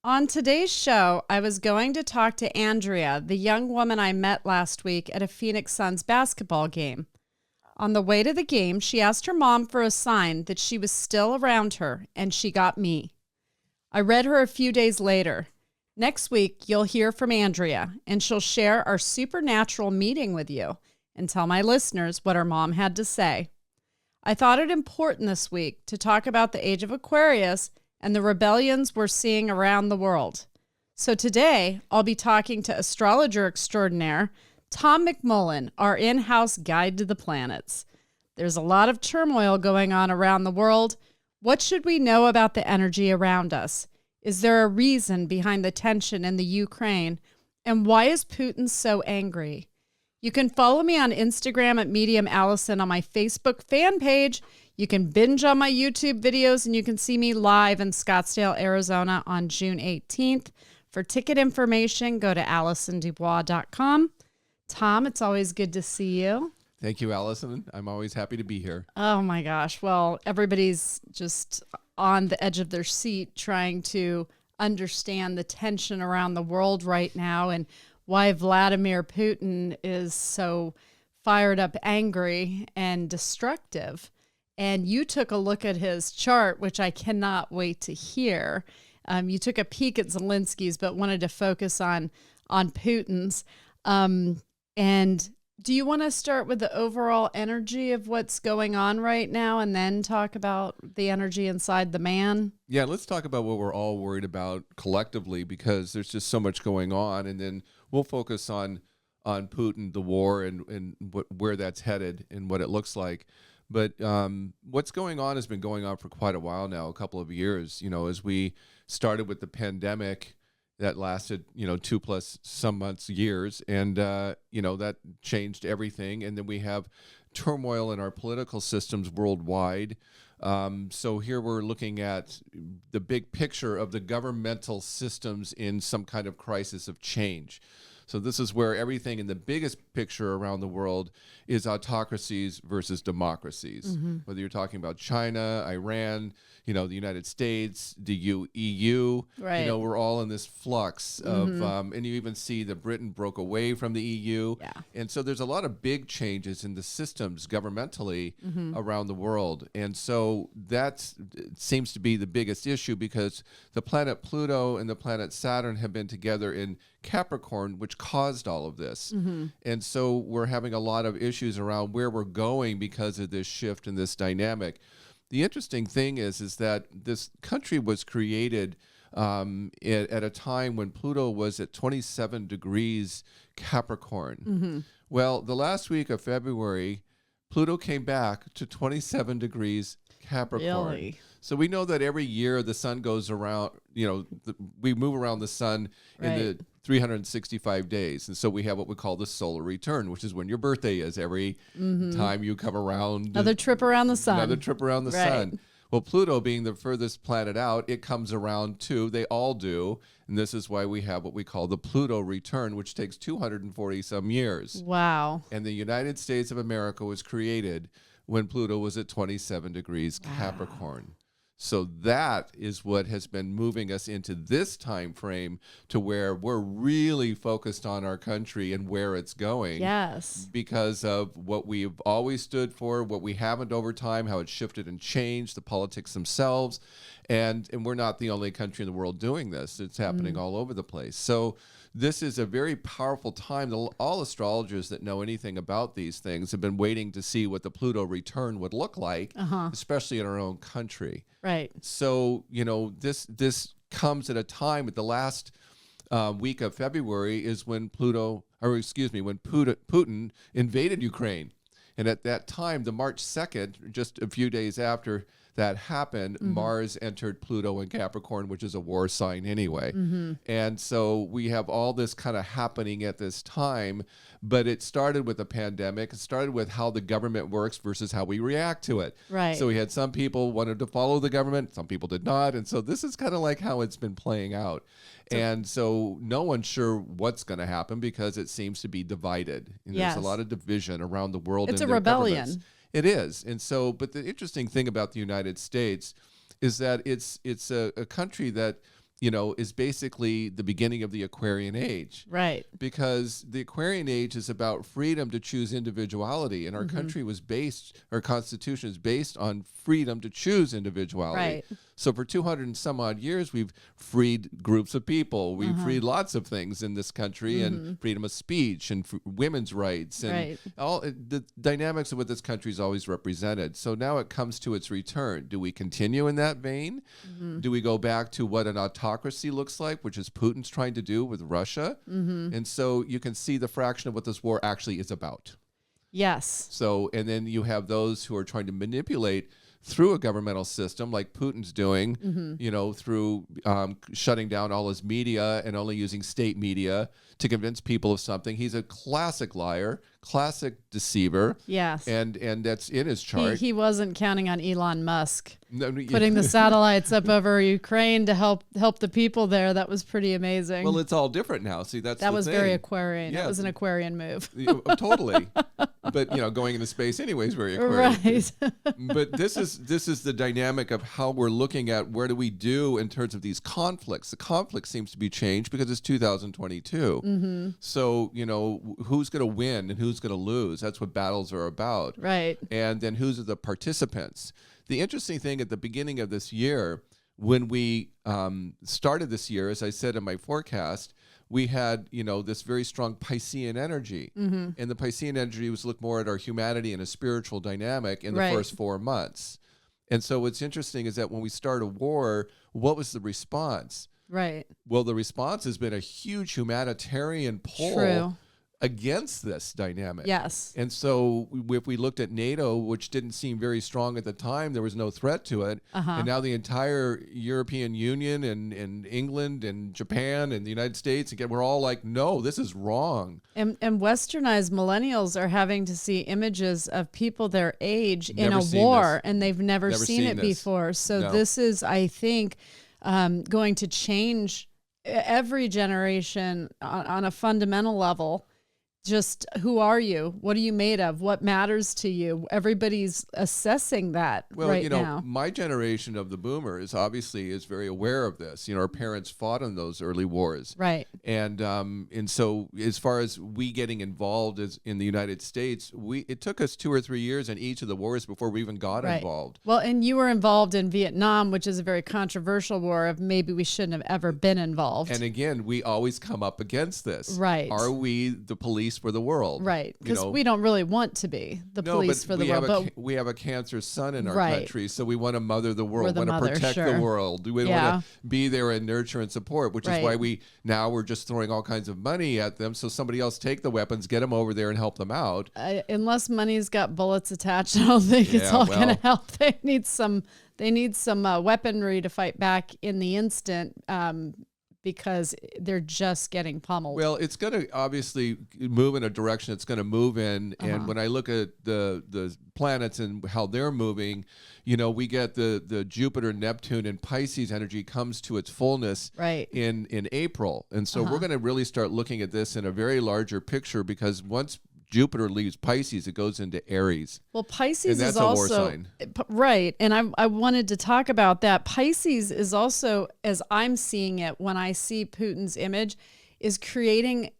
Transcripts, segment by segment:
On today's show, I was going to talk to Andrea, the young woman I met last week at a Phoenix Suns basketball game. On the way to the game, she asked her mom for a sign that she was still around her, and she got me. I read her a few days later. Next week, you'll hear from Andrea, and she'll share our supernatural meeting with you and tell my listeners what her mom had to say. I thought it important this week to talk about the age of Aquarius and the rebellions we're seeing around the world. So today, I'll be talking to astrologer extraordinaire Tom McMullan, our in-house guide to the planets. There's a lot of turmoil going on around the world. What should we know about the energy around us? Is there a reason behind the tension in the Ukraine? And why is Putin so angry? You can follow me on Instagram at Medium Allison, on my Facebook fan page. You can binge on my YouTube videos, and you can see me live in Scottsdale, Arizona on June 18th. For ticket information, go to AllisonDubois.com. Tom, it's always good to see you. Thank you, Allison. I'm always happy to be here. Oh my gosh. Well, everybody's just on the edge of their seat trying to understand the tension around the world right now and why Vladimir Putin is so fired up, angry, and destructive. And you took a look at his chart, which I cannot wait to hear. You took a peek at Zelinsky's, but wanted to focus on Putin's. And do you want to start with the overall energy of what's going on right now and then talk about the energy inside the man? Yeah, let's talk about what we're all worried about collectively, because there's just so much going on. And then we'll focus on Putin, the war, and where that's headed and what it looks like. But what's going on has been going on for quite a while now, a couple of years. You know, as we started with the pandemic that lasted, 2+ some months, years, and, that changed everything. And then we have turmoil in our political systems worldwide. So here we're looking at the big picture of the governmental systems in some kind of crisis of change. So this is where everything in the biggest picture around the world is autocracies versus democracies. Mm-hmm. Whether you're talking about China, Iran, the United States, the EU, right. We're all in this flux of, and you even see that Britain broke away from the EU. Yeah. And so there's a lot of big changes in the systems governmentally around the world. And so that seems to be the biggest issue, because the planet Pluto and the planet Saturn have been together in Capricorn, which caused all of this. Mm-hmm. And so we're having a lot of issues around where we're going because of this shift in this dynamic. The interesting thing is that this country was created at a time when Pluto was at 27 degrees Capricorn. Mm-hmm. Well, the last week of February, Pluto came back to 27 degrees Capricorn. Really? So we know that every year the sun goes around, we move around the sun in the 365 days. And so we have what we call the solar return, which is when your birthday is every time you come around. Another trip around the sun. Another trip around the sun. Well, Pluto being the furthest planet out, it comes around too. They all do. And this is why we have what we call the Pluto return, which takes 240 some years. Wow. And the United States of America was created when Pluto was at 27 degrees Capricorn. So that is what has been moving us into this time frame, to where we're really focused on our country and where it's going. Yes. Because of what we've always stood for, what we haven't over time, how it's shifted and changed, the politics themselves. And we're not the only country in the world doing this. It's happening all over the place. So this is a very powerful time. All astrologers that know anything about these things have been waiting to see what the Pluto return would look like, especially in our own country. Right. So, this comes at a time, at the last week of February is when Putin invaded Ukraine. And at that time, the March 2nd, just a few days after that happened, Mars entered Pluto in Capricorn, which is a war sign anyway. And so we have all this kind of happening at this time, but it started with a pandemic. It started with how the government works versus how we react to it. Right. So we had some people wanted to follow the government, some people did not. And so this is kind of like how it's been playing out. And so no one's sure what's going to happen, because it seems to be divided. And Yes. There's a lot of division around the world. It's in a their rebellion. governments. It is. And so, but the interesting thing about the United States is that it's a country that is basically the beginning of the Aquarian age. Right. Because the Aquarian age is about freedom to choose individuality. And our country was our Constitution is based on freedom to choose individuality. Right. So for 200 and some odd years, we've freed groups of people. We've freed lots of things in this country, and freedom of speech and women's rights and all the dynamics of what this country's always represented. So now it comes to its return. Do we continue in that vein? Do we go back to what an autocracy looks like, which is Putin's trying to do with Russia? And so you can see the fraction of what this war actually is about. Yes. So, and then you have those who are trying to manipulate through a governmental system like Putin's doing, through shutting down all his media and only using state media to convince people of something. He's a classic liar, classic deceiver. Yes. And that's in his chart. He wasn't counting on Elon Musk putting the satellites up over Ukraine to help the people there. That was pretty amazing. Well, it's all different now. See, that was thing. Very Aquarian. Yeah. That was an Aquarian move. Totally. But going into space anyway is very Aquarian. Right. But this is the dynamic of how we're looking at where do we do in terms of these conflicts. The conflict seems to be changed because it's 2022. So, who's going to win and who's going to lose? That's what battles are about. Right. And then who's the participants? The interesting thing at the beginning of this year, when we started this year, as I said in my forecast, we had, this very strong Piscean energy. And the Piscean energy was look more at our humanity and a spiritual dynamic in the first 4 months. And so what's interesting is that when we start a war, what was the response? Right. Well, the response has been a huge humanitarian pull against this dynamic. Yes. And so if we looked at NATO, which didn't seem very strong at the time, there was no threat to it. And now the entire European Union and England and Japan and the United States, again, we're all like, no, this is wrong. And westernized millennials are having to see images of people their age in a war, and they've never seen it before. So this is, I think, going to change every generation on a fundamental level. Just who are you? What are you made of? What matters to you? Everybody's assessing that now. My generation of the boomers obviously is very aware of this. Our parents fought in those early wars. Right. And so as far as we getting involved in the United States, it took us 2 or 3 years in each of the wars before we even got involved. Well, and you were involved in Vietnam, which is a very controversial war of maybe we shouldn't have ever been involved. And again, we always come up against this. Right. Are we the police for the world? Right. Because we don't really want to be the police for the world. But we have a cancer son in our country, so we want to mother the world, want to protect the world. We want to be there and nurture and support, which is why we're just throwing all kinds of money at them, so somebody else take the weapons, get them over there and help them out. Unless money's got bullets attached, I don't think it's all going to help. They need some weaponry to fight back in the instant. Because they're just getting pummeled. Well, it's going to obviously move in a direction it's going to move in. And when I look at the planets and how they're moving, we get the Jupiter, Neptune, and Pisces energy comes to its fullness in April. And so we're going to really start looking at this in a very larger picture, because once Jupiter leaves Pisces, it goes into Aries. Well, Pisces is also a war sign. Right. And I wanted to talk about that. Pisces is also, as I'm seeing it, when I see Putin's image, is creating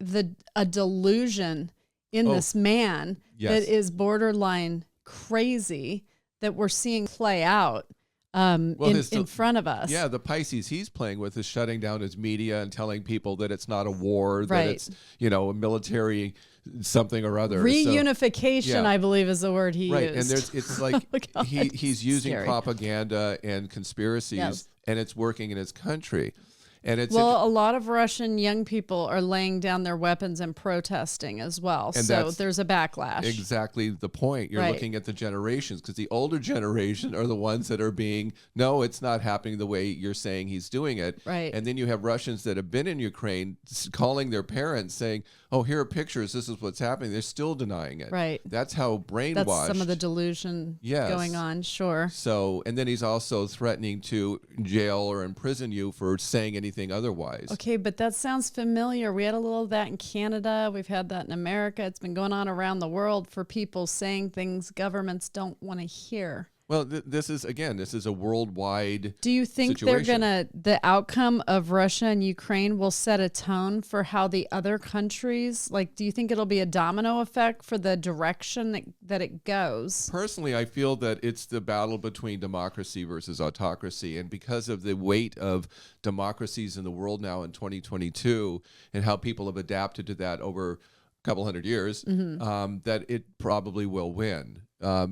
a delusion in this man that is borderline crazy that we're seeing play out in front of us. Yeah, the Pisces he's playing with is shutting down his media and telling people that it's not a war, that it's, a military something or other. Reunification, I believe, is the word he used. And it's like he's using propaganda and conspiracies, and it's working in his country. And it's a lot of Russian young people are laying down their weapons and protesting as well. And so there's a backlash. Exactly the point. You're looking at the generations, because the older generation are the ones that are being, no, it's not happening the way you're saying he's doing it. Right. And then you have Russians that have been in Ukraine calling their parents saying, oh, here are pictures. This is what's happening. They're still denying it. Right. That's how brainwashed. That's some of the delusion going on. Sure. So, and then he's also threatening to jail or imprison you for saying anything otherwise. Okay, but that sounds familiar. We had a little of that in Canada. We've had that in America. It's been going on around the world for people saying things governments don't want to hear. Well, this is a worldwide Do you think situation. the outcome of Russia and Ukraine will set a tone for how the other countries, like, do you think it'll be a domino effect for the direction that it goes? Personally, I feel that it's the battle between democracy versus autocracy. And because of the weight of democracies in the world now in 2022 and how people have adapted to that over a couple hundred years, that it probably will win.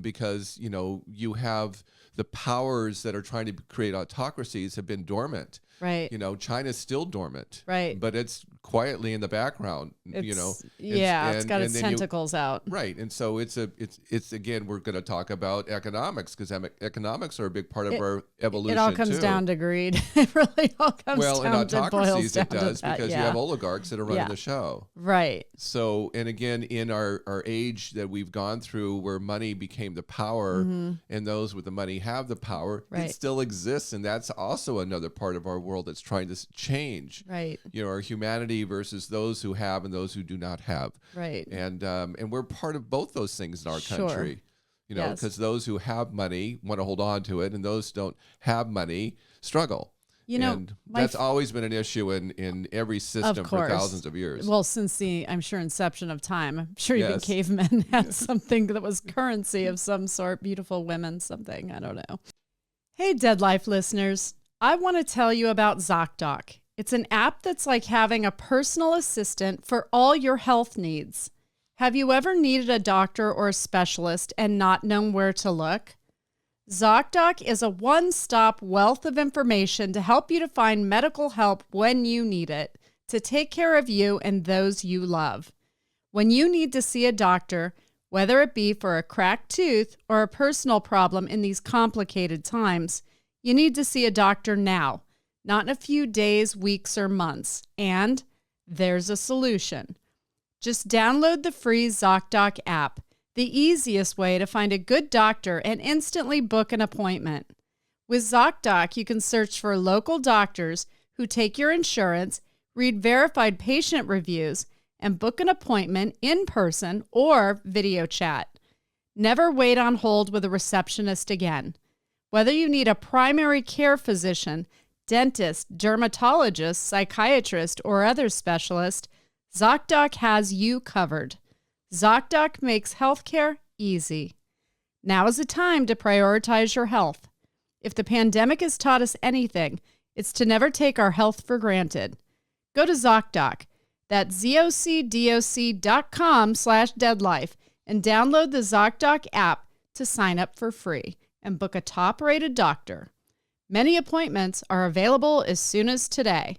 Because, you have the powers that are trying to create autocracies have been dormant. Right. China's still dormant. Right. But it's quietly in the background, It's got its tentacles out. Right. And so it's again, we're going to talk about economics because economics are a big part of our evolution. It all comes down to greed. It really all comes well, down in to autocracies down it does to that. because you have oligarchs that are running the show. Right. So, and again, in our age that we've gone through where money became the power and those with the money have the power, it still exists. And that's also another part of our world that's trying to change. Right. Our humanity versus those who have and those who do not have. Right. And we're part of both those things in our country. Because those who have money want to hold on to it and those who don't have money struggle. And that's always been an issue in every system for thousands of years. Well, since I'm sure, inception of time. I'm sure even cavemen had something that was currency of some sort. Beautiful women, something. I don't know. Hey, Dead Life listeners. I want to tell you about ZocDoc. It's an app that's like having a personal assistant for all your health needs. Have you ever needed a doctor or a specialist and not known where to look? ZocDoc is a one-stop wealth of information to help you to find medical help when you need it, to take care of you and those you love. When you need to see a doctor, whether it be for a cracked tooth or a personal problem in these complicated times, you need to see a doctor now, not in a few days, weeks, or months. And there's a solution. Just download the free ZocDoc app, the easiest way to find a good doctor and instantly book an appointment. With ZocDoc, you can search for local doctors who take your insurance, read verified patient reviews, and book an appointment in person or video chat. Never wait on hold with a receptionist again. Whether you need a primary care physician, dentist, dermatologist, psychiatrist, or other specialist, ZocDoc has you covered. ZocDoc makes healthcare easy. Now is the time to prioritize your health. If the pandemic has taught us anything, it's to never take our health for granted. Go to ZocDoc, that's ZocDoc.com/deadlife, and download the ZocDoc app to sign up for free and book a top-rated doctor. Many appointments are available as soon as today.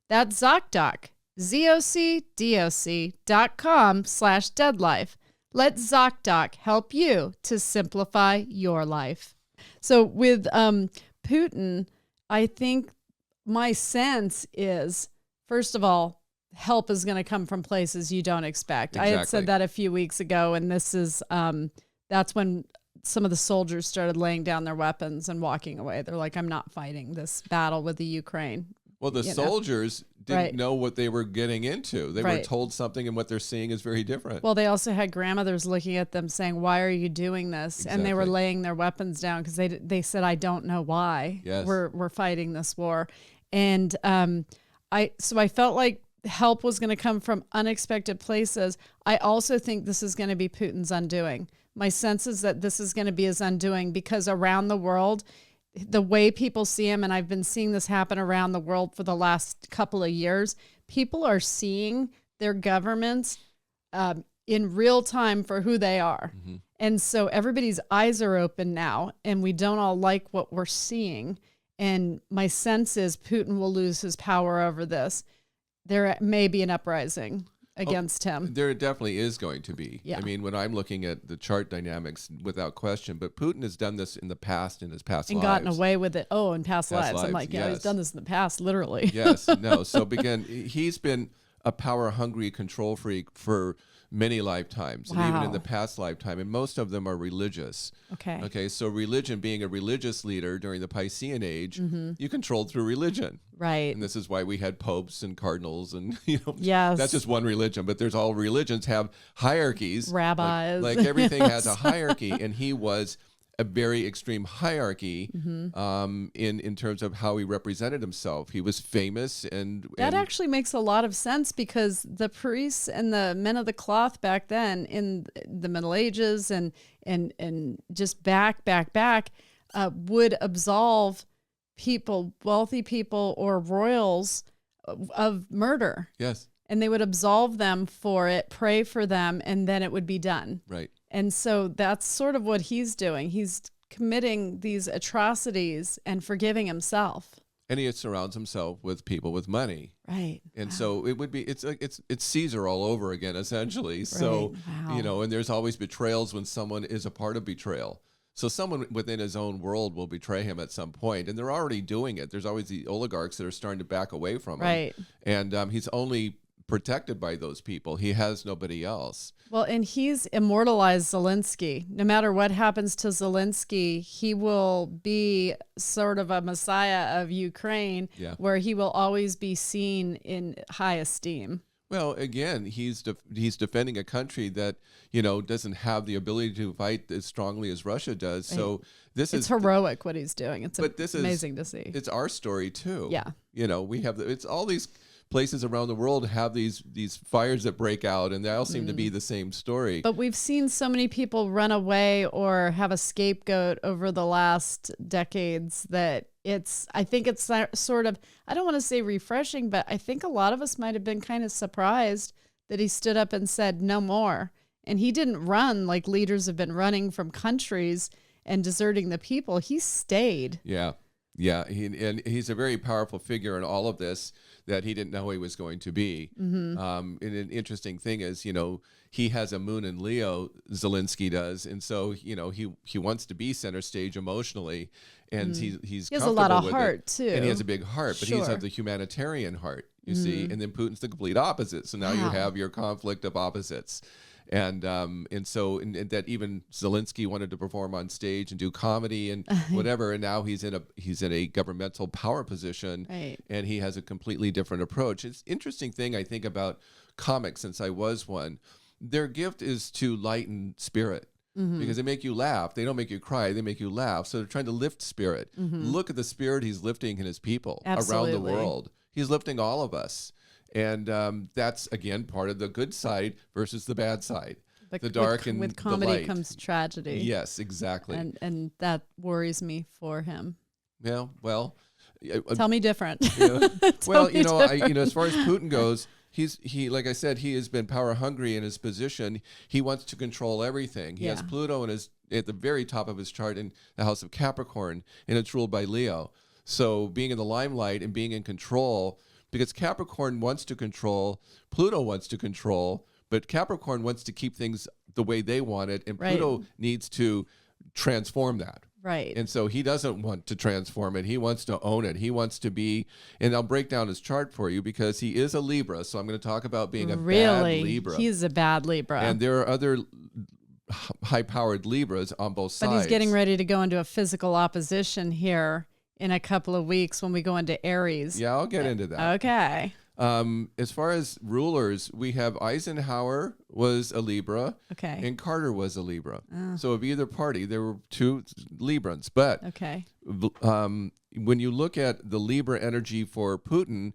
That's ZocDoc, ZocDoc.com/deadlife. Let ZocDoc help you to simplify your life. So with Putin, I think my sense is, first of all, help is going to come from places you don't expect. Exactly. I had said that a few weeks ago, and this is that's when some of the soldiers started laying down their weapons and walking away. They're like, I'm not fighting this battle with the Ukraine. Well, the soldiers didn't know what they were getting into. They were told something, and what they're seeing is very different. Well, they also had grandmothers looking at them saying, why are you doing this? Exactly. And they were laying their weapons down because they said, I don't know why we're fighting this war. And I felt like help was going to come from unexpected places. I also think this is going to be Putin's undoing. My sense is that this is going to be his undoing because around the world, the way people see him, and I've been seeing this happen around the world for the last couple of years, people are seeing their governments in real time for who they are. Mm-hmm. And so everybody's eyes are open now, and we don't all like what we're seeing. And my sense is Putin will lose his power over this. There may be an uprising against him. There definitely is going to be. Yeah. I mean, when I'm looking at the chart dynamics, without question, but Putin has done this in the past, in his past and lives. gotten away with it. Oh, in past lives. I'm like, he's done this in the past, literally. Yes, no. So he's been a power-hungry control freak for many lifetimes, and even in the past lifetime, and most of them are religious. Okay, so religion, being a religious leader during the Piscean age, you controlled through religion. Right. And this is why we had popes and cardinals, and yes, that's just one religion, but there's all religions have hierarchies. Rabbis. Like everything has a hierarchy, and he was a very extreme hierarchy in terms of how he represented himself. He was famous, and that actually makes a lot of sense, because the priests and the men of the cloth back then in the Middle Ages and just back would absolve people, wealthy people or royals, of murder. Yes. And they would absolve them for it, pray for them, and then it would be done. Right. And so that's sort of what he's doing. He's committing these atrocities and forgiving himself. And he surrounds himself with people with money. Right. And so it would be, it's like, it's Caesar all over again, essentially. So, Wow. you know, and there's always betrayals when someone is a part of betrayal. So someone within his own world will betray him at some point, and they're already doing it. There's always the oligarchs that are starting to back away from him. Right. And he's only protected by those people. He has nobody else. Well, and he's immortalized Zelinsky. No matter what happens to Zelinsky, he will be sort of a messiah of Ukraine, where he will always be seen in high esteem. Well, again, he's defending a country that, you know, doesn't have the ability to fight as strongly as Russia does. So it's heroic what he's doing. It's amazing to see. It's our story too. Yeah. You know, we have it's all these places around the world have these fires that break out, and they all seem to be the same story. But we've seen so many people run away or have a scapegoat over the last decades that I think it's sort of, I don't want to say refreshing, but I think a lot of us might have been kind of surprised that he stood up and said no more. And he didn't run like leaders have been running from countries and deserting the people. He stayed. Yeah. Yeah. And he's a very powerful figure in all of this that he didn't know he was going to be. And an interesting thing is, you know, he has a moon in Leo, Zelinsky does. And so, you know, he wants to be center stage emotionally. And he has a lot of heart too. And he has a big heart, but he's of the humanitarian heart, you see. And then Putin's the complete opposite. So now you have your conflict of opposites. And so that even Zelinsky wanted to perform on stage and do comedy and whatever, and now he's in a governmental power position, and he has a completely different approach. It's an interesting thing I think about comics, since I was one. Their gift is to lighten spirit. Because they make you laugh. They don't make you cry. They make you laugh. So they're trying to lift spirit. Look at the spirit he's lifting in his people around the world. He's lifting all of us. And that's, again, part of the good side versus the bad side. The dark and with the comedy light. comes tragedy. Yes, exactly. And that worries me for him. Yeah, well. Tell me different. Well, you know, as far as Putin goes, he like I said, he has been power hungry in his position. He wants to control everything. He has Pluto at the very top of his chart in the house of Capricorn, and it's ruled by Leo. So being in the limelight and being in control, because Capricorn wants to control, Pluto wants to control, but Capricorn wants to keep things the way they want it, and Pluto needs to transform that. Right. And so he doesn't want to transform it. He wants to own it. He wants to be, and I'll break down his chart for you because he is a Libra. So I'm going to talk about being a bad Libra. He's a bad Libra. And there are other high-powered Libras on both sides. But he's getting ready to go into a physical opposition here in a couple of weeks when we go into Aries. Yeah, I'll get into that. Okay. As far as rulers, we have Eisenhower was a Libra, and Carter was a Libra. So of either party, there were two Librans. But when you look at the Libra energy for Putin,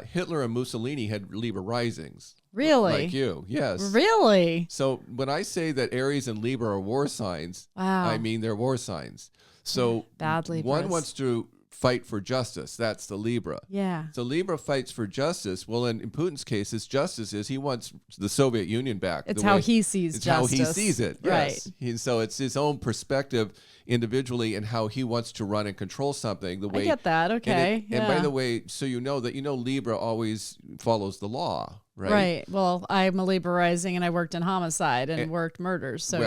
Hitler and Mussolini had Libra risings. Really? Like you, yes. Really? So when I say that Aries and Libra are war signs, I mean they're war signs. So bad Libras. One wants to fight for justice. That's the Libra. Yeah. So Libra fights for justice. Well, in Putin's case, his justice is he wants the Soviet Union back. It's how he sees justice. It's how he sees it. Yes. Right. So it's his own perspective individually and how he wants to run and control something. The way I get that. Okay. And by the way, so you know Libra always follows the law. Right. Right. Well, I'm a Libra rising, and I worked in homicide and worked murders. So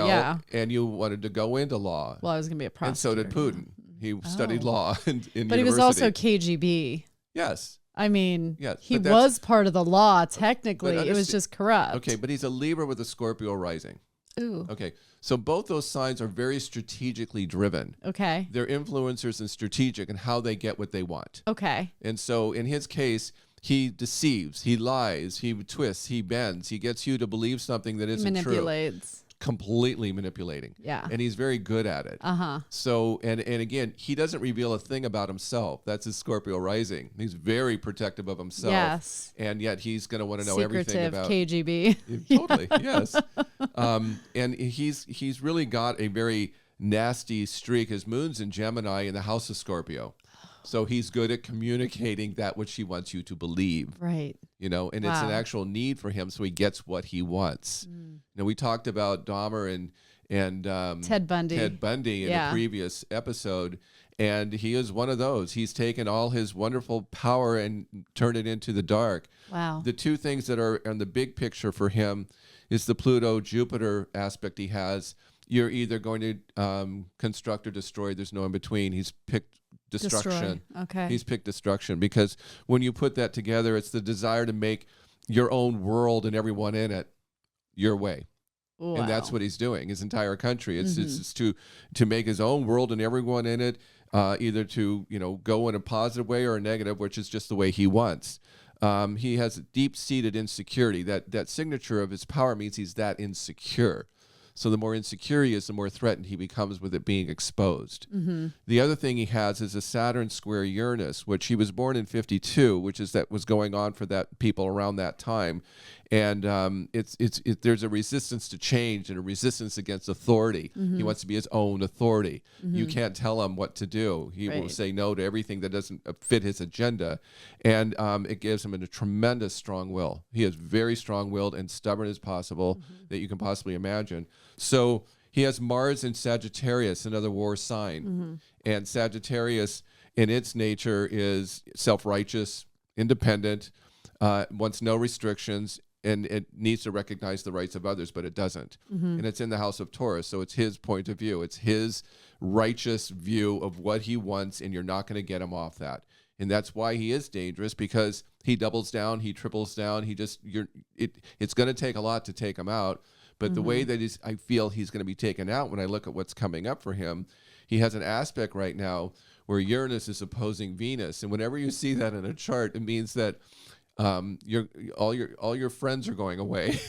and you wanted to go into law. Well, I was going to be a prosecutor. And so did Putin. He studied law in but university. He was also KGB. Yes. I mean, he was part of the law, technically. It was just corrupt. Okay, but he's a Libra with a Scorpio rising. Ooh. Okay, so both those signs are very strategically driven. Okay. They're influencers and strategic in how they get what they want. Okay. And so in his case, he deceives, he lies, he twists, he bends, he gets you to believe something that isn't true. Manipulates. completely manipulating. Yeah. And he's very good at it. So, and again, he doesn't reveal a thing about himself. That's his Scorpio rising. He's very protective of himself. Yes. And yet he's going to want to know everything about KGB. Totally. Yes. And he's really got a very nasty streak. His moon's in Gemini in the house of Scorpio. So he's good at communicating that which he wants you to believe. Right. You know, and it's an actual need for him, so he gets what he wants. Now, we talked about Dahmer and Ted Bundy in a previous episode, and he is one of those. He's taken all his wonderful power and turned it into the dark. Wow. The two things that are on the big picture for him is the Pluto-Jupiter aspect he has. You're either going to construct or destroy. There's no in between. He's picked destruction. Destroy. Okay. He's picked destruction because when you put that together, it's the desire to make your own world and everyone in it your way. Wow. And that's what he's doing, his entire country. It's to make his own world and everyone in it, either to, go in a positive way or a negative, which is just the way he wants. He has deep-seated insecurity. That signature of his power means he's that insecure. So the more insecure he is, the more threatened he becomes with it being exposed. The other thing he has is a Saturn square Uranus, which he was born in 52, which is that was going on for that people around that time. And there's a resistance to change and a resistance against authority. He wants to be his own authority. You can't tell him what to do. He will say no to everything that doesn't fit his agenda. And it gives him a tremendous strong will. He is very strong-willed and stubborn as possible that you can possibly imagine. So he has Mars in Sagittarius, another war sign. And Sagittarius, in its nature, is self-righteous, independent, wants no restrictions, and it needs to recognize the rights of others, but it doesn't. And it's in the house of Taurus, so it's his point of view. It's his righteous view of what he wants, and you're not going to get him off that. And that's why he is dangerous, because he doubles down, he triples down. It's going to take a lot to take him out. But the way that I feel he's going to be taken out when I look at what's coming up for him, he has an aspect right now where Uranus is opposing Venus. And whenever you see that in a chart, it means that all your friends are going away.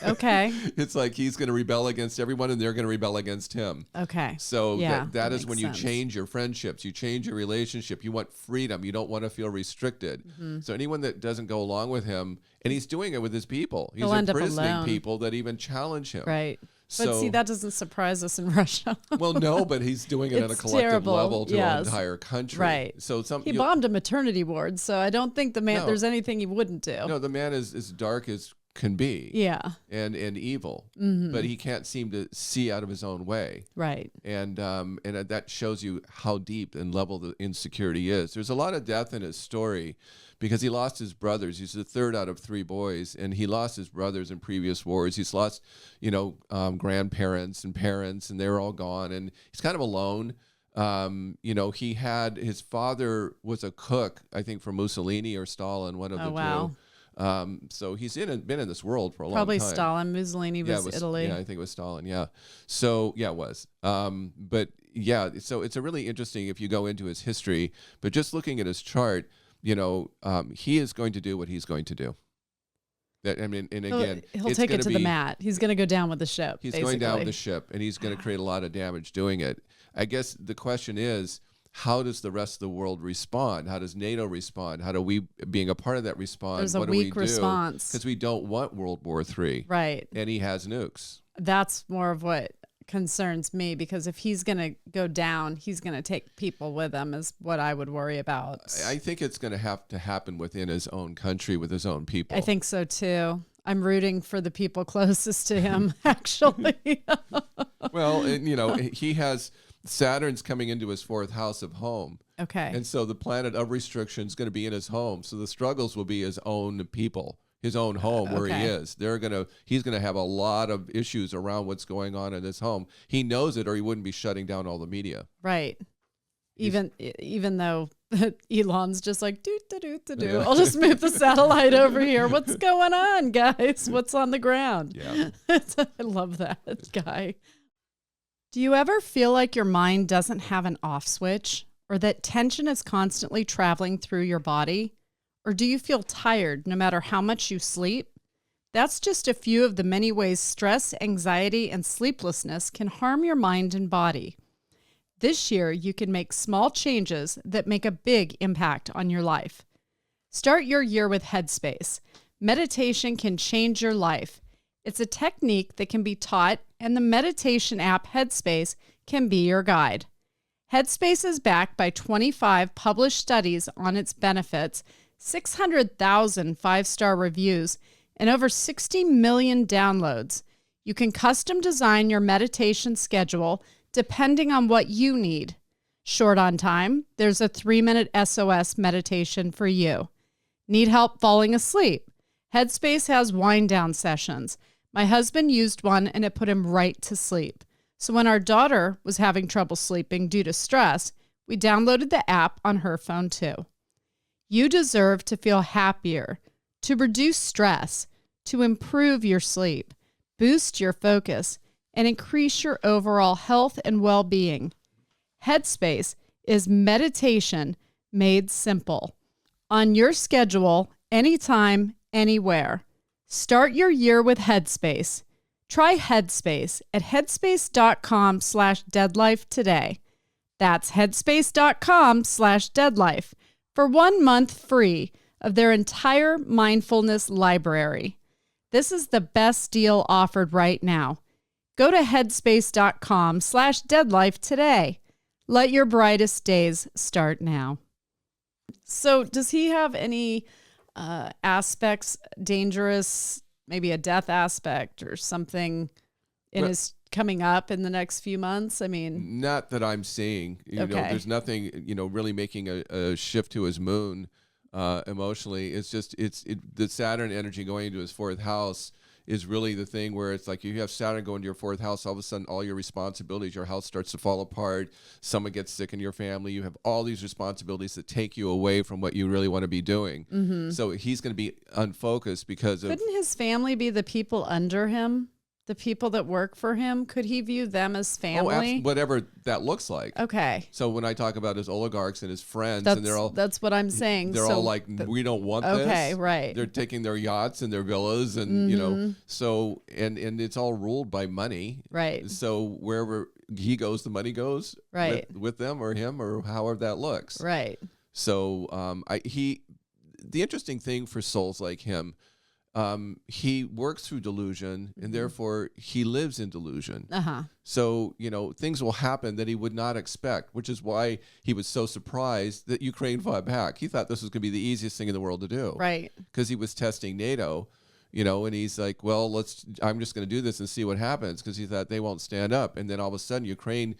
Okay. It's like he's going to rebel against everyone and they're going to rebel against him. Okay. So that is when you sense. change your friendships, you change your relationship. You want freedom. You don't want to feel restricted. So anyone that doesn't go along with him, and he's doing it with his people. He's imprisoning people that even challenge him. Right. But see, that doesn't surprise us in Russia. Well, no, but he's doing it on a collective level to an entire country. Right. So he bombed a maternity ward, so I don't think there's anything he wouldn't do. No, the man is as dark as can be. Yeah. And evil. But he can't seem to see out of his own way. Right. And that shows you how deep and level the insecurity is. There's a lot of death in his story because he lost his brothers. He's the third out of three boys, and he lost his brothers in previous wars. He's lost, grandparents and parents, and they were all gone, and he's kind of alone. He had his father was a cook, I think, for Mussolini or Stalin, one of the two. So he's been in this world for a long time. Probably Stalin. Mussolini was Italy. Yeah, I think it was Stalin. Yeah. So it was. So it's a really interesting if you go into his history. But just looking at his chart, he is going to do what he's going to do. He'll take it to the mat. He's going to go down with the ship. He's going down with the ship, and he's going to create a lot of damage doing it. I guess the question is, how does the rest of the world respond? How does NATO respond? How do we, being a part of that, respond? There's a weak response. Because we don't want World War III. Right. And he has nukes. That's more of what concerns me, because if he's going to go down, he's going to take people with him, is what I would worry about. I think it's going to have to happen within his own country with his own people. I think so too. I'm rooting for the people closest to him, actually. Well, he has Saturn's coming into his fourth house of home. Okay. And so the planet of restriction is going to be in his home. So the struggles will be his own people, his own home where he is. He's going to have a lot of issues around what's going on in his home. He knows it, or he wouldn't be shutting down all the media. Right. Even though Elon's just like, I'll just move the satellite over here. What's going on, guys? What's on the ground? Yeah. I love that guy. Do you ever feel like your mind doesn't have an off switch, or that tension is constantly traveling through your body? Or do you feel tired no matter how much you sleep? That's just a few of the many ways stress, anxiety, and sleeplessness can harm your mind and body. This year, you can make small changes that make a big impact on your life. Start your year with Headspace. Meditation can change your life. It's a technique that can be taught, and the meditation app Headspace can be your guide. Headspace is backed by 25 published studies on its benefits, 600,000 five-star reviews, and over 60 million downloads. You can custom design your meditation schedule depending on what you need. Short on time, there's a 3-minute SOS meditation for you. Need help falling asleep? Headspace has wind-down sessions. My husband used one and it put him right to sleep. So when our daughter was having trouble sleeping due to stress, we downloaded the app on her phone too. You deserve to feel happier, to reduce stress, to improve your sleep, boost your focus, and increase your overall health and well-being. Headspace is meditation made simple. On your schedule, anytime, anywhere. Start your year with Headspace. Try Headspace at headspace.com/deadlife today. That's headspace.com/deadlife for 1 month free of their entire mindfulness library. This is the best deal offered right now. Go to headspace.com/deadlife today. Let your brightest days start now. So does he have any aspects, dangerous, maybe a death aspect or something in his coming up in the next few months? I mean, not that I'm seeing. You know, there's nothing, really making a shift to his moon emotionally. It's just, the Saturn energy going into his 4th house is really the thing where it's like you have Saturn going to your 4th house, all of a sudden all your responsibilities, your house starts to fall apart, someone gets sick in your family, you have all these responsibilities that take you away from what you really want to be doing. Mm-hmm. So he's going to be unfocused because of... Couldn't his family be the people under him? The people that work for him? Could he view them as family? Oh, whatever that looks like. Okay. So when I talk about his oligarchs and his friends, and they're all... That's what I'm saying. They're all like, we don't want this. Okay, right. They're taking their yachts and their villas and, so, and it's all ruled by money. Right. So wherever he goes, the money goes. Right. With them or him or however that looks. Right. So the interesting thing for souls like him, he works through delusion and therefore he lives in delusion. Uh-huh. So, things will happen that he would not expect, which is why he was so surprised that Ukraine fought back. He thought this was going to be the easiest thing in the world to do. Right. Because he was testing NATO, and he's like, well, I'm just going to do this and see what happens, because he thought they won't stand up. And then all of a sudden Ukraine,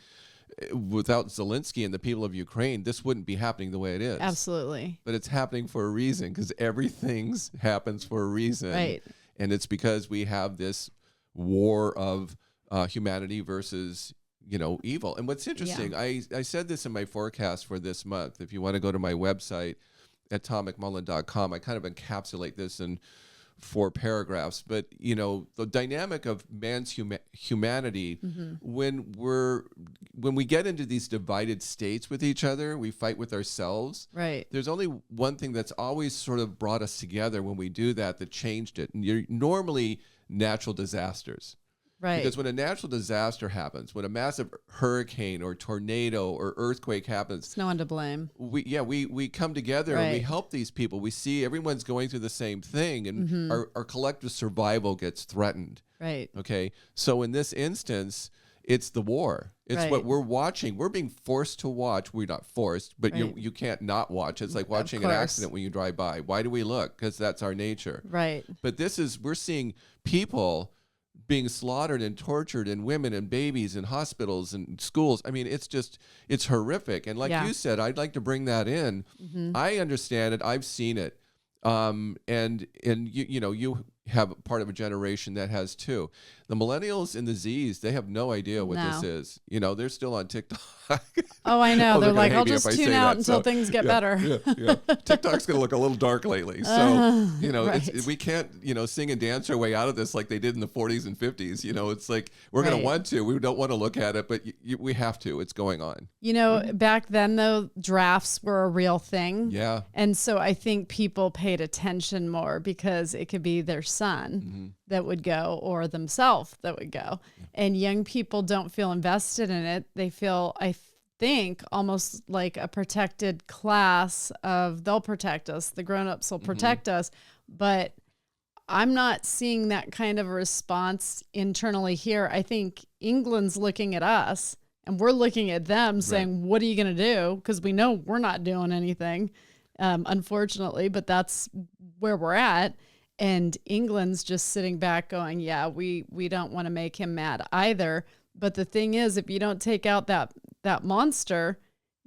without Zelinsky and the people of Ukraine, this wouldn't be happening the way it is. Absolutely. But it's happening for a reason, because everything happens for a reason. Right. And it's because we have this war of humanity versus, evil. And what's interesting, I said this in my forecast for this month. If you want to go to my website at tommcmullan.com, I kind of encapsulate this in 4 paragraphs, but the dynamic of man's humanity, when we get into these divided states with each other, we fight with ourselves. Right. There's only one thing that's always sort of brought us together when we do that changed it. And you're normally natural disasters. Right. Because when a natural disaster happens, when a massive hurricane or tornado or earthquake happens, it's no one to blame. We come together and we help these people. We see everyone's going through the same thing, and our collective survival gets threatened. Right. Okay. So in this instance, it's the war. It's what we're watching. We're being forced to watch. We're not forced, but you can't not watch. It's like watching an accident when you drive by. Why do we look? Because that's our nature. Right. But we're seeing people being slaughtered and tortured, and women and babies in hospitals and schools. I mean, it's horrific. And like you said, I'd like to bring that in. I understand it. I've seen it. And you have part of a generation that has too. The millennials and the Z's, they have no idea what this is. They're still on TikTok. Oh, I know. They're like, I'll just tune out until things get better. TikTok's going to look a little dark lately. So, we can't, sing and dance our way out of this like they did in the 40s and 50s. It's like, we're going to want to. We don't want to look at it, but we have to. It's going on. Back then, though, drafts were a real thing. Yeah. And so I think people paid attention more because it could be their son that would go or themselves that would go. And young people don't feel invested in it. They feel, I think, almost like a protected class of they'll protect us. The grown-ups will protect us. But I'm not seeing that kind of a response internally here. I think England's looking at us and we're looking at them saying, what are you going to do? Because we know we're not doing anything, unfortunately, but that's where we're at. And England's just sitting back going, yeah, we don't want to make him mad either. But the thing is, if you don't take out that monster,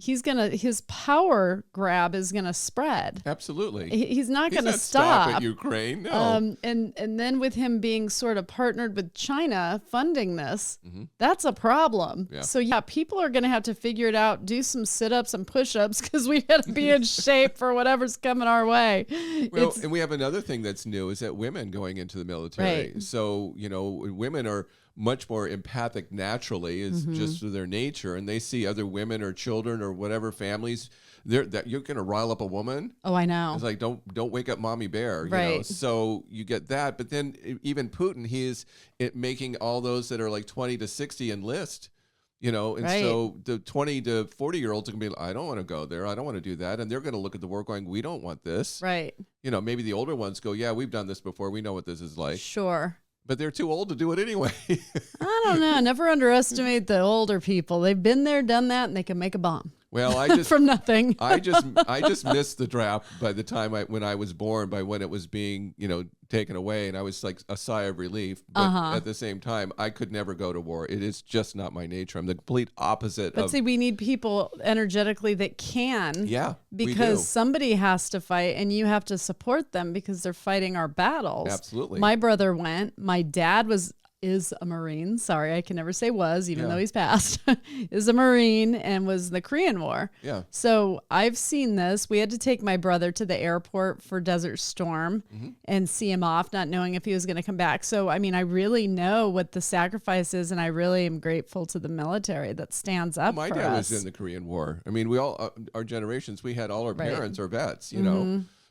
his power grab is gonna spread. Absolutely. He's not gonna stop at Ukraine. No. And then with him being sort of partnered with China funding this, that's a problem. Yeah. So yeah, people are gonna have to figure it out, do some sit-ups and push-ups because we got to be in shape for whatever's coming our way. Well, and we have another thing that's new is that women going into the military. Right. So, women are much more empathic naturally is just through their nature, and they see other women or children or whatever families that you're going to rile up a woman. Oh, I know. It's like don't wake up mommy bear. Right. So you get that, but then even Putin, he is making all those that are like 20 to 60 enlist. And so the 20 to 40-year-olds are going to be like, I don't want to go there. I don't want to do that. And they're going to look at the war going, we don't want this. Right. Maybe the older ones go, yeah, we've done this before. We know what this is like. Sure. But they're too old to do it anyway. I don't know. Never underestimate the older people. They've been there, done that, and they can make a bomb. Well, I just from nothing. I just missed the draft by the time when I was born, by when it was being taken away, and I was like a sigh of relief. But at the same time, I could never go to war. It is just not my nature. I'm the complete opposite. But see, we need people energetically that can. Yeah, because somebody has to fight, and you have to support them because they're fighting our battles. Absolutely. My brother went. My dad is a Marine. Sorry, I can never say was, even though he's passed. Is a Marine and was in the Korean War. Yeah. So I've seen this. We had to take my brother to the airport for Desert Storm and see him off, not knowing if he was going to come back. So, I mean, I really know what the sacrifice is, and I really am grateful to the military that stands up for us. My dad was in the Korean War. I mean, we all, our generations, we had all our parents are vets,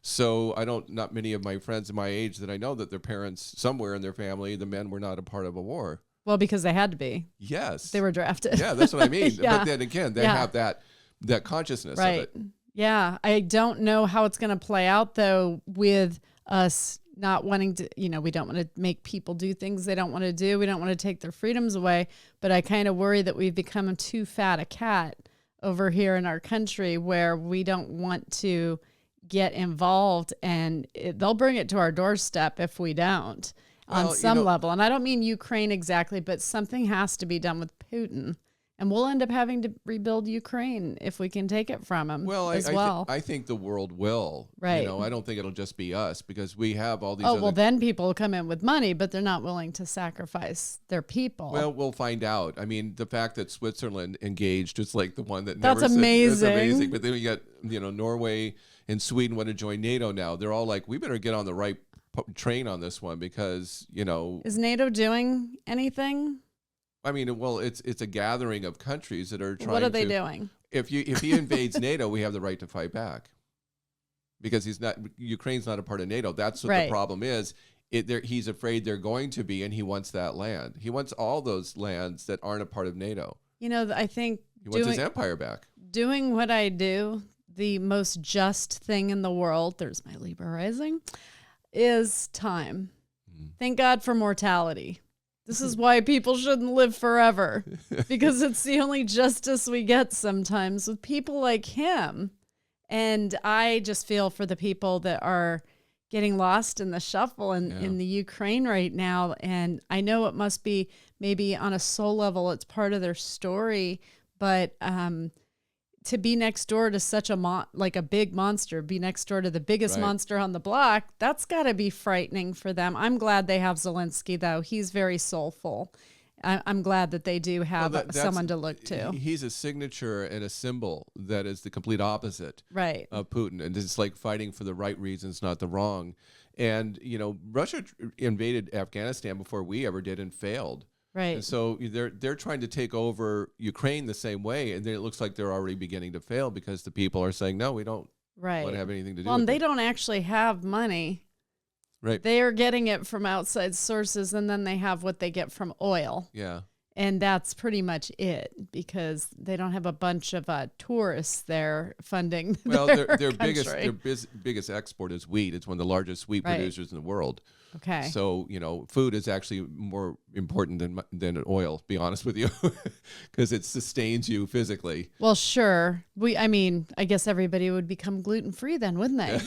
So not many of my friends my age that I know that their parents, somewhere in their family, the men were not a part of a war. Well, because they had to be. Yes. They were drafted. Yeah, that's what I mean. But then again, they have that consciousness of it. Yeah. I don't know how it's going to play out, though, with us not wanting to, we don't want to make people do things they don't want to do. We don't want to take their freedoms away. But I kind of worry that we've become too fat a cat over here in our country where we don't want to get involved, and they'll bring it to our doorstep if we don't on some level. And I don't mean Ukraine exactly, but something has to be done with Putin, and we'll end up having to rebuild Ukraine if we can take it from him. I think the world will. Right. I don't think it'll just be us because we have all these. Well, then people will come in with money, but they're not willing to sacrifice their people. Well, we'll find out. I mean, the fact that Switzerland engaged is like the one that that's never amazing. Said, that's amazing. But then we got Norway and Sweden want to join NATO now. They're all like, we better get on the right train on this one because Is NATO doing anything? I mean, well, it's a gathering of countries that are trying. What are they doing? If he invades NATO, we have the right to fight back because Ukraine's not a part of NATO. That's what the problem is. He's afraid they're going to be, and he wants that land. He wants all those lands that aren't a part of NATO. I think he wants his empire back. Doing what I do, the most just thing in the world, there's my Libra rising, is time. Thank God for mortality. This is why people shouldn't live forever, because it's the only justice we get sometimes with people like him. And I just feel for the people that are getting lost in the shuffle in the Ukraine right now. And I know it must be maybe on a soul level, it's part of their story, but to be next door to such a big monster, be next door to the biggest monster on the block, that's got to be frightening for them. I'm glad they have Zelinsky, though. He's very soulful. I'm glad that they do have someone to look to. He's a signature and a symbol that is the complete opposite of Putin. And it's like fighting for the right reasons, not the wrong. And, Russia invaded Afghanistan before we ever did and failed. Right. And so they're trying to take over Ukraine the same way, and then it looks like they're already beginning to fail because the people are saying, no, we don't want to have anything to do with it. And they don't actually have money Right. They are getting it from outside sources, and then they have what they get from oil. Yeah. And that's pretty much it, because they don't have a bunch of tourists there funding Well, their biggest export is wheat. It's one of the largest wheat producers in the world. Okay. So, food is actually more important than oil, to be honest with you, because it sustains you physically. Well, sure. I guess everybody would become gluten-free then, wouldn't they?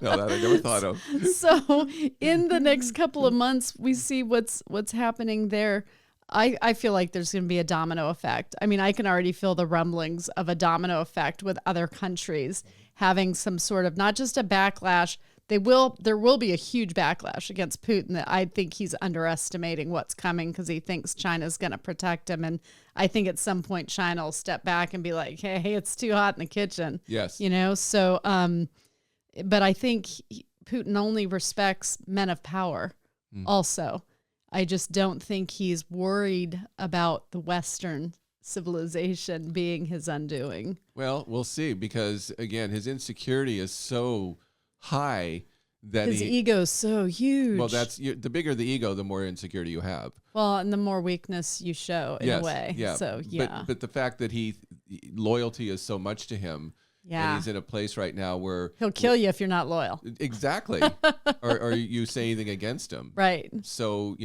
No, that I never thought of. So in the next couple of months, we see what's happening there. I feel like there's going to be a domino effect. I mean, I can already feel the rumblings of a domino effect with other countries having some sort of, not just a backlash. There will be a huge backlash against Putin. That I think he's underestimating what's coming, because he thinks China's going to protect him. And I think at some point China will step back and be like, hey, it's too hot in the kitchen. Yes. So, but I think Putin only respects men of power also. I just don't think he's worried about the Western civilization being his undoing. Well, we'll see, because, again, his insecurity is so high that his ego's so huge. Well, the bigger the ego, the more insecurity you have. Well, and the more weakness you show in a way. Yeah. So, yeah. But the fact that loyalty is so much to him. Yeah. And he's in a place right now where he'll kill you if you're not loyal. Exactly. or you say anything against him. Right. So,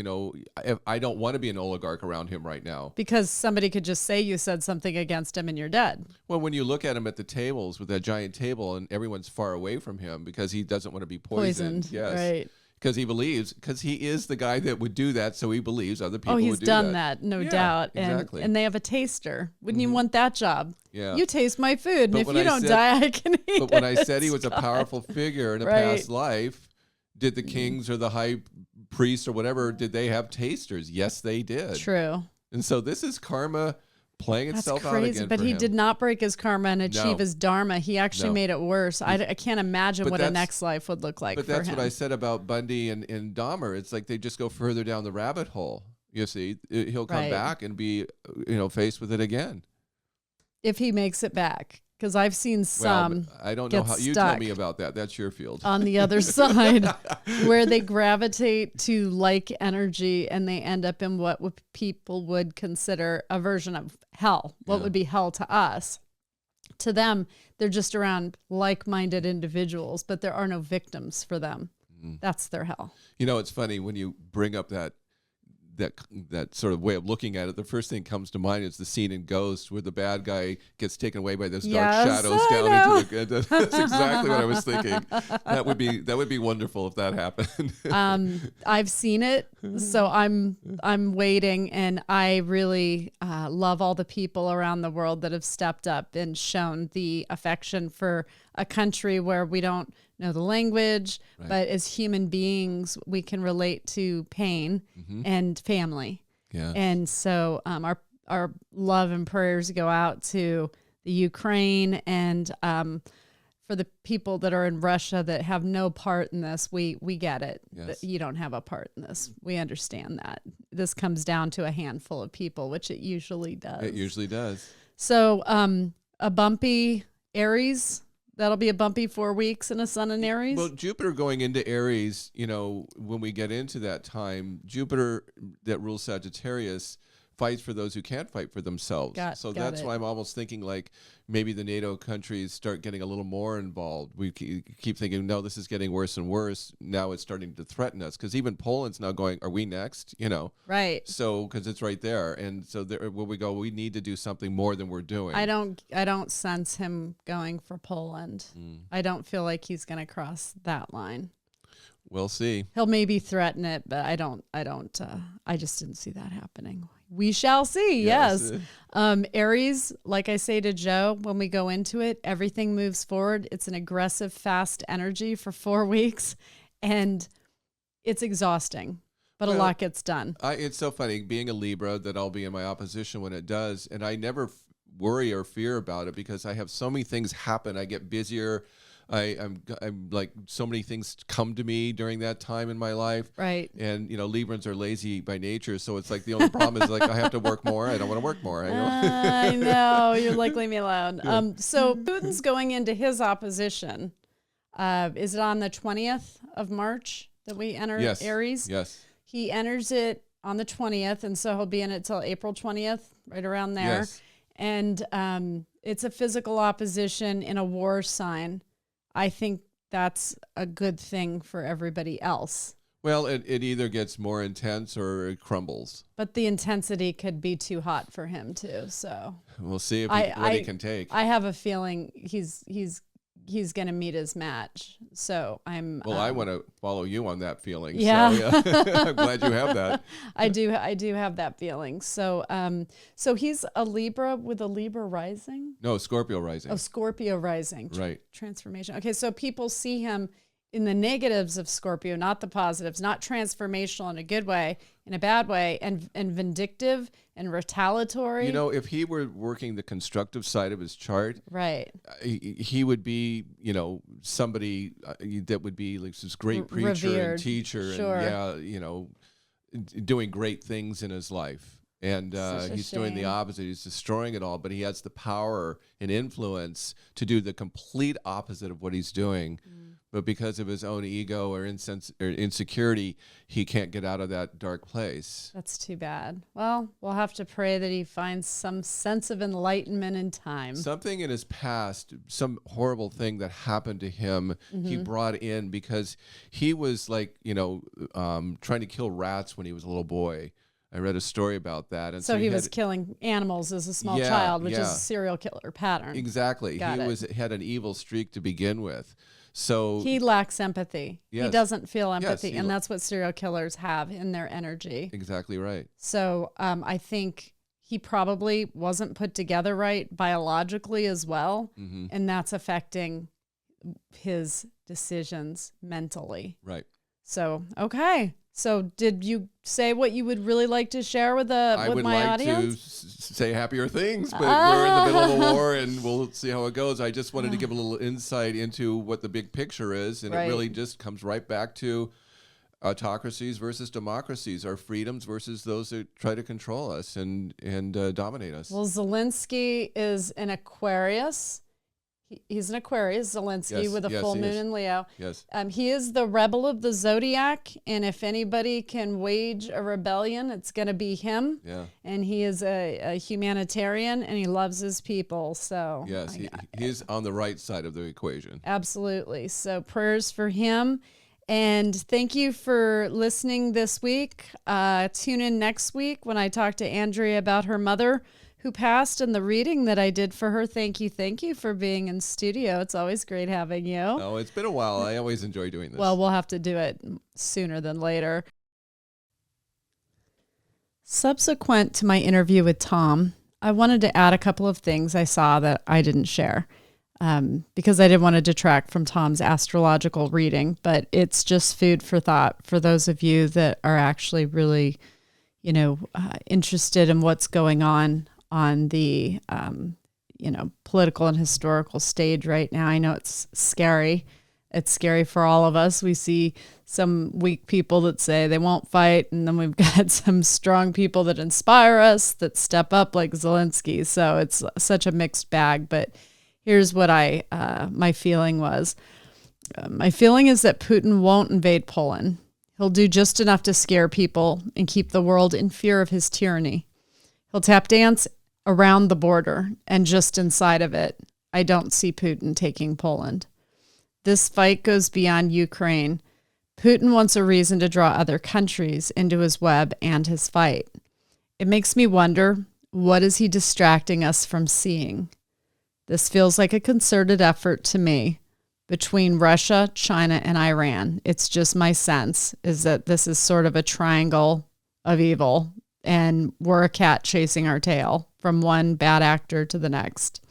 I don't want to be an oligarch around him right now. Because somebody could just say you said something against him and you're dead. Well, when you look at him at the tables with that giant table and everyone's far away from him because he doesn't want to be poisoned. Yes. Right. Because he is the guy that would do that, so he believes other people would do that. Oh, he's done that, no doubt. Exactly. And they have a taster. Wouldn't you want that job? Yeah. You taste my food, and if you don't die, I can eat it. But when I said he was a powerful figure in a past life, did the kings or the high priests or whatever, did they have tasters? Yes, they did. True. And so this is karma playing itself out again. But for he him. did not break his karma and achieve his dharma. He actually made it worse. I can't imagine what a next life would look like for him. But that's what I said about Bundy and Dahmer. It's like they just go further down the rabbit hole. You see, he'll come back and be, faced with it again. If he makes it back. Because I've seen some. Well, I don't know how you tell me about that. That's your field. On the other side, where they gravitate to like energy and they end up in what people would consider a version of hell. What would be hell to us? To them, they're just around like-minded individuals, but there are no victims for them. That's their hell. It's funny when you bring up that sort of way of looking at it. The first thing that comes to mind is the scene in Ghost where the bad guy gets taken away by those dark shadows down into the. That's exactly what I was thinking. That would be wonderful if that happened. I've seen it, so I'm waiting, and I really love all the people around the world that have stepped up and shown the affection for a country where we don't know the language, but as human beings, we can relate to pain and family. Yeah. And so our love and prayers go out to the Ukraine and for the people that are in Russia that have no part in this. We get it. Yes. You don't have a part in this. We understand that. This comes down to a handful of people, which it usually does. It usually does. So a bumpy Aries. That'll be a bumpy 4 weeks in a sun in Aries. Well, Jupiter going into Aries, when we get into that time, Jupiter that rules Sagittarius fights for those who can't fight for themselves. That's why I'm almost thinking like maybe the NATO countries start getting a little more involved. We keep thinking, no, this is getting worse and worse. Now it's starting to threaten us because even Poland's now going, are we next? Right. So because it's right there, and so there, where we go, we need to do something more than we're doing. I don't sense him going for Poland. I don't feel like he's going to cross that line. We'll see. He'll maybe threaten it, but I just didn't see that happening. We shall see. Yes. Aries, like I say to Joe, when we go into it, everything moves forward. It's an aggressive, fast energy for 4 weeks, and it's exhausting, but a lot gets done. It's so funny being a Libra that I'll be in my opposition when it does. And I never worry or fear about it because I have so many things happen. I get busier. I'm like so many things come to me during that time in my life. Right. And, Librans are lazy by nature. So it's like the only problem is like I have to work more. I don't want to work more. I know. You're like, leave me alone. So Putin's going into his opposition Is it on the 20th of March that we enter Yes. Aries? Yes. He enters it on the 20th, and so he'll be in it till April 20th, right around there. Yes. And it's a physical opposition in a war sign. I think that's a good thing for everybody else. Well, it either gets more intense or it crumbles. But the intensity could be too hot for him too. So We'll see what he can take. I have a feeling he's going to meet his match. So I'm. Well, I want to follow you on that feeling. Yeah. So, yeah. I'm glad you have that. I do have that feeling. So so he's a Libra with a Libra rising. No, Scorpio rising. Oh, Scorpio rising. Right. Transformation. Okay, so people see him in the negatives of Scorpio, not the positives, not transformational in a good way, in a bad way, and vindictive and retaliatory. You know, if he were working the constructive side of his chart, right, he would be, somebody that would be like this great preacher revered. and teacher, Sure. and doing great things in his life. And he's doing the opposite. He's destroying it all, but he has the power and influence to do the complete opposite of what he's doing. But because of his own ego or insecurity, he can't get out of that dark place. That's too bad. Well, we'll have to pray that he finds some sense of enlightenment in time. Something in his past, some horrible thing that happened to him, he brought in because he was like, trying to kill rats when he was a little boy. I read a story about that. And so he was killing animals as a small child, which is a serial killer pattern. Exactly. He had an evil streak to begin with. So he lacks empathy. Yes. He doesn't feel empathy, Yes, and that's what serial killers have in their energy. Exactly right. So I think he probably wasn't put together right biologically as well, and that's affecting his decisions mentally. Right. So, okay. So did you say what you would really like to share with my audience? I would like to say happier things, but we're in the middle of a war and we'll see how it goes. I just wanted to give a little insight into what the big picture is, and it really just comes right back to autocracies versus democracies, our freedoms versus those that try to control us and dominate us. Well, Zelinsky is an Aquarius. He's an Aquarius, Zelinsky, with a full moon in Leo. Yes. He is the rebel of the zodiac, and if anybody can wage a rebellion, it's going to be him. Yeah. And he is a humanitarian, and he loves his people. So yes, he's on the right side of the equation. Absolutely. So prayers for him. And thank you for listening this week. Tune in next week when I talk to Andrea about her mother who passed and the reading that I did for her. Thank you for being in studio. It's always great having you. Oh, it's been a while. I always enjoy doing this. Well, we'll have to do it sooner than later. Subsequent to my interview with Tom, I wanted to add a couple of things I saw that I didn't share because I didn't want to detract from Tom's astrological reading, but it's just food for thought for those of you that are actually really, interested in what's going on the, political and historical stage right now. I know it's scary. It's scary for all of us. We see some weak people that say they won't fight, and then we've got some strong people that inspire us, that step up like Zelinsky. So it's such a mixed bag. But here's what my feeling was. My feeling is that Putin won't invade Poland. He'll do just enough to scare people and keep the world in fear of his tyranny. He'll tap dance around the border, and just inside of it, I don't see Putin taking Poland. This fight goes beyond Ukraine. Putin wants a reason to draw other countries into his web and his fight. It makes me wonder, what is he distracting us from seeing? This feels like a concerted effort to me between Russia, China, and Iran. It's just my sense is that this is sort of a triangle of evil, and we're a cat chasing our tail from one bad actor to the next.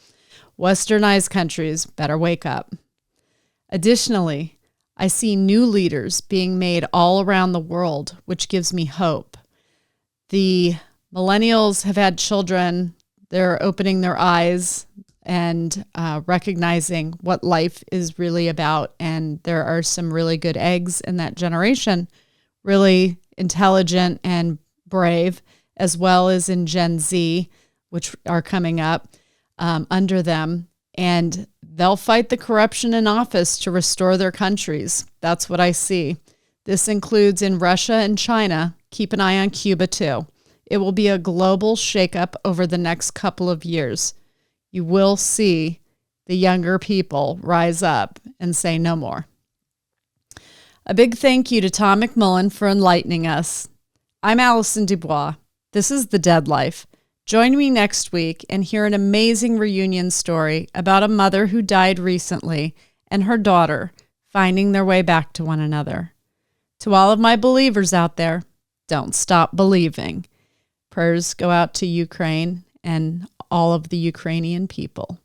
Westernized countries better wake up. Additionally, I see new leaders being made all around the world, which gives me hope. The millennials have had children. They're opening their eyes and recognizing what life is really about. And there are some really good eggs in that generation, really intelligent and brave, as well as in Gen Z, which are coming up under them. and they'll fight the corruption in office to restore their countries. That's what I see. This includes in Russia and China. Keep an eye on Cuba too. It will be a global shakeup over the next couple of years. You will see the younger people rise up and say no more. A big thank you to Tom McMullan for enlightening us. I'm Allison Dubois. This is The Dead Life. Join me next week and hear an amazing reunion story about a mother who died recently and her daughter finding their way back to one another. To all of my believers out there, don't stop believing. Prayers go out to Ukraine and all of the Ukrainian people.